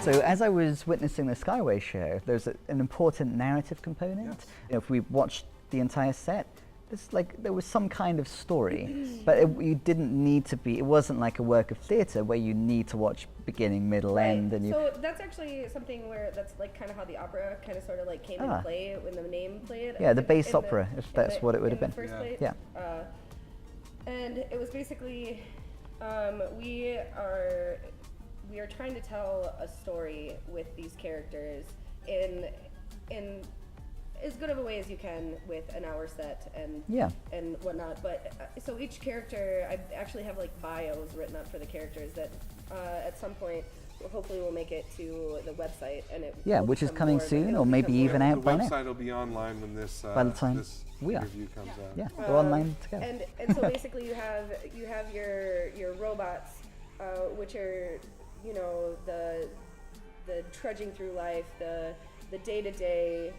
So as I was witnessing the Skyway show, there's an important narrative component. Yes. You know, if we watched the entire set, there was some kind of story, but you didn't need to be, it wasn't like a work of theatre where you need to watch beginning, middle, end. And so that's actually something where that's like kind of how the opera kind of sort of like came into play when the name played. Yeah, the bass opera, if that's what it would have been. First place. Yeah. And it was basically, we are trying to tell a story with these characters in as good of a way as you can with an hour set and whatnot. But so each character, I actually have like bios written up for the characters that at some point hopefully we'll make it to the website, and it which is coming soon, or maybe even out by now. The website will be online when this by the time this we interview comes out. Yeah, we're online together. And so basically you have your robots, which are, you know, the trudging through life, the day-to-day,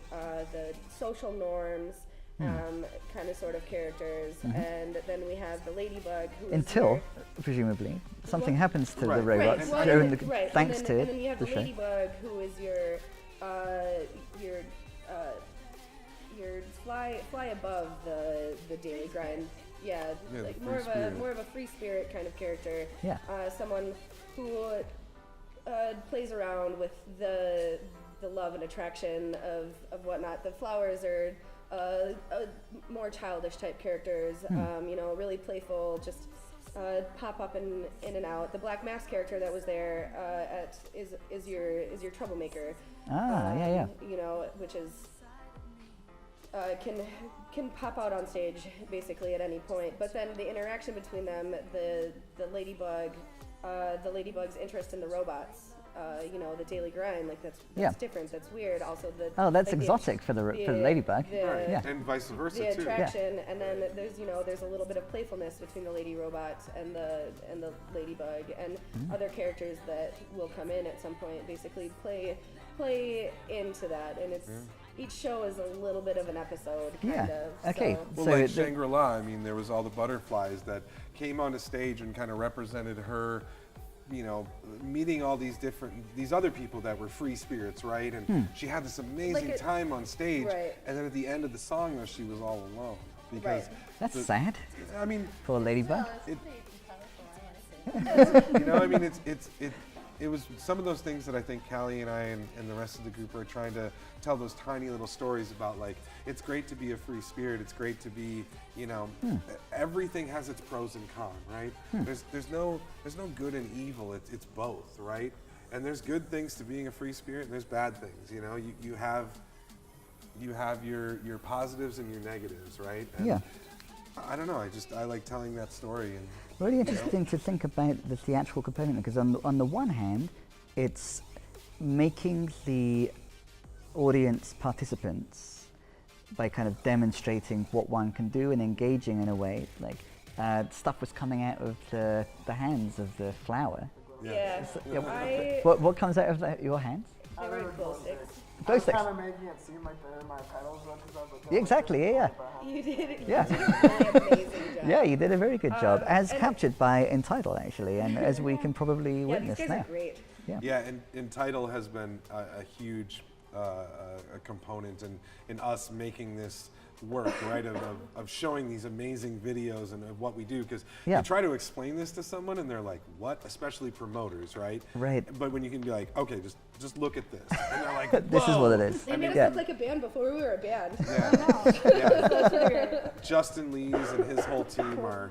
the social norms, kind of sort of characters, and then we have the ladybug, who until presumably something happens to the robots during the thanks to and then you have the show. ladybug, who is your fly above the daily grind. Yeah, like more of a free spirit kind of character. Yeah. Someone who plays around with the love and attraction of whatnot. The flowers are more childish type characters. You know, really playful, just pop up in and out. The Black Mask character that was there is your troublemaker. You know, which is can pop out on stage basically at any point. But then the interaction between them, the ladybug's interest in the robots. You know, the daily grind, like that's different. That's weird. Also, that's exotic for the ladybug. And vice versa the too. Attraction, and then there's a little bit of playfulness between the lady robot and the ladybug, and other characters that will come in at some point. Basically, play into that, and it's each show is a little bit of an episode. Kind of. Okay. Well, like Shangri-La, I mean, there was all the butterflies that came onto stage and kind of represented her. You know, meeting all these other people that were free spirits, right? And she had this amazing time on stage, and then at the end of the song, though, she was all alone because that's sad. I mean, poor ladybug. You know, I mean, it was some of those things that I think Callie and I and the rest of the group are trying to tell those tiny little stories about. Like, it's great to be a free spirit. It's great to be, you know, everything has its pros and cons, right? There's no good and evil. It's both, right? And there's good things to being a free spirit, and there's bad things. You know, you have your positives and your negatives, right? And I don't know. I like telling that story. And really interesting to think about the theatrical component, because on the one hand, it's making the audience participants by kind of demonstrating what one can do and engaging in a way. Like stuff was coming out of the hands of the flower. What comes out of your hands? They were glow sticks. Glow sticks. Kind of making it seem like they're in my petals, because I was like, Exactly. Yeah. You did. Yeah. You did a really amazing job. Yeah, you did a very good job, as captured by Entitled, actually, and as we can probably witness these guys now. are great. Yeah, and Entitled has been a huge a component in us making this work, right? Of showing these amazing videos and of what we do, because you try to explain this to someone and they're like, "What?" Especially promoters, right? Right. But when you can be like, "Okay, just look at this," and they're like, This is what it is. They made us look like a band before we were a band. Justin Lees and his whole team are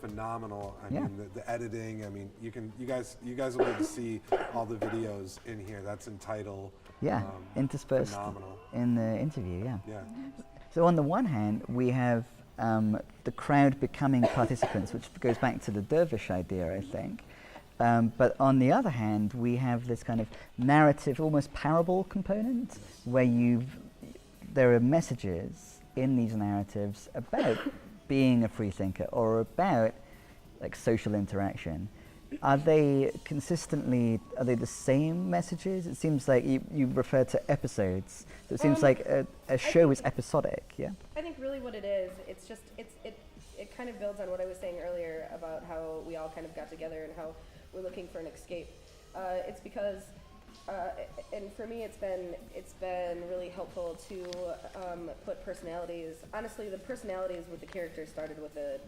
phenomenal. I mean, the editing. I mean, you guys will be able to see all the videos in here. That's Entitled. Interspersed phenomenal. in the interview. Yeah. So on the one hand, we have the crowd becoming participants, which goes back to the dervish idea, I think. But on the other hand, we have this kind of narrative, almost parable component, where there are messages in these narratives about being a free thinker or about like social interaction. Are they the same messages? It seems like you refer to episodes. So it seems like a show is episodic, yeah? I think really what it is, it kind of builds on what I was saying earlier about how we all kind of got together and how we're looking for an escape. It's because and for me, it's been really helpful to put personalities. Honestly, the personalities with the characters started with the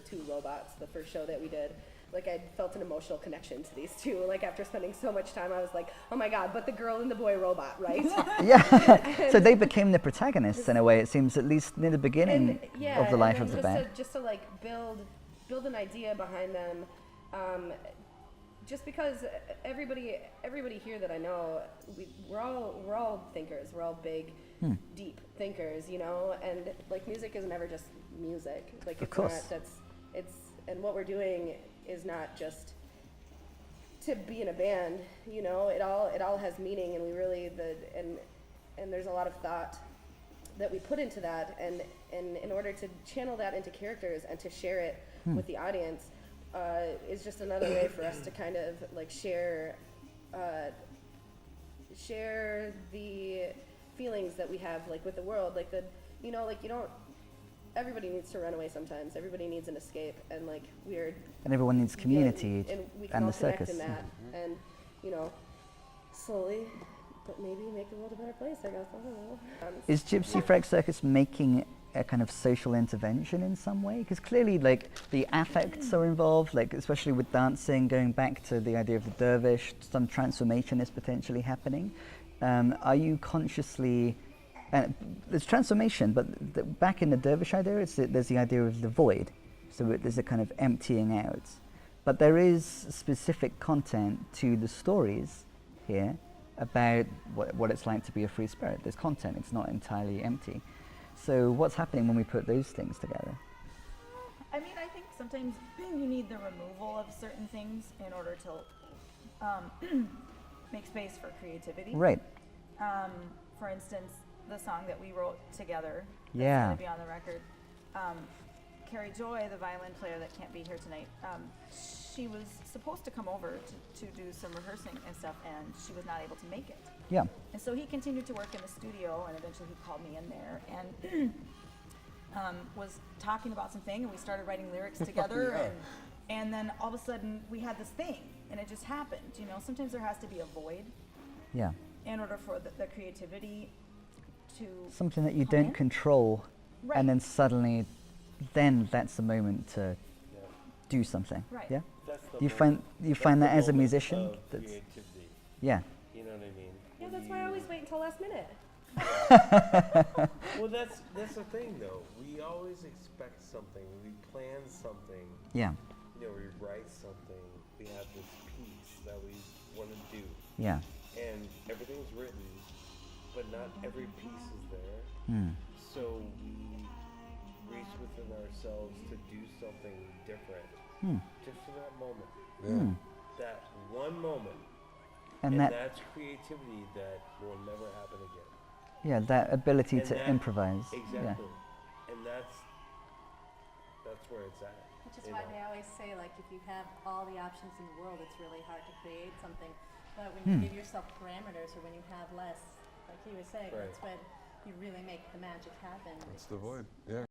two robots. The first show that we did, like I felt an emotional connection to these two. Like after spending so much time, I was like, oh my god, but the girl and the boy robot, right? Yeah. So they became the protagonists in a way. It seems, at least near the beginning of the life of the band. Just to like build an idea behind them. Just because everybody here that I know, we're all thinkers. We're all big, deep thinkers, you know. And like music is never just music. Like of course. And what we're doing is not just to be in a band, you know. It all has meaning, and we really and there's a lot of thought that we put into that, and in order to channel that into characters and to share it with the audience. Is just another way for us to kind of like share the feelings that we have like with the world, like everybody needs to run away sometimes. Everybody needs an escape, and like and everyone needs community and we can and all the circus. connect in that, and you know, slowly, but maybe make the world a better place. I guess I don't know. Is GYPSE FREQ CIRCUS making a kind of social intervention in some way? Because clearly, like, the affects are involved, like, especially with dancing, going back to the idea of the dervish, some transformation is potentially happening. Are you consciously, there's transformation, but back in the dervish idea, there's the idea of the void. So there's a kind of emptying out. But there is specific content to the stories here about what it's like to be a free spirit. There's content, it's not entirely empty. So what's happening when we put those things together? I mean, I think sometimes you need the removal of certain things in order to make space for creativity. Right. For instance, the song that we wrote together, that's Yeah. going to be on the record. Carrie Joy, the violin player that can't be here tonight, she was supposed to come over to do some rehearsing and stuff, and she was not able to make it. Yeah. And so he continued to work in the studio, and eventually he called me in there and was talking about something, and we started writing lyrics together, and then all of a sudden we had this thing, and it just happened. You know, sometimes there has to be a void Yeah. in order for the creativity to Something that you come don't in. control, Right. and then suddenly, then that's the moment to do something. Right. Yeah. That's the You find that as a musician, of that's creativity. yeah. You know what I mean? Yeah, that's why I always wait until last minute. Well, that's the thing though. We always expect something. We plan something. Yeah. You know, we write something. We have this piece that we want to do, Yeah. and everything's written, but not every piece is there. Mm. So we reach within ourselves to do something different, just for that moment. Mm. That one moment. And And that that's creativity that will never happen again. yeah, that ability And to that- improvise. Exactly. And that's where it's at. Which is you why know. they always say, like, if you have all the options in the world, it's really hard to create something. But when you give yourself parameters, or when you have less, like he was saying, Right. that's when you really make the magic happen. It's the void. Yeah.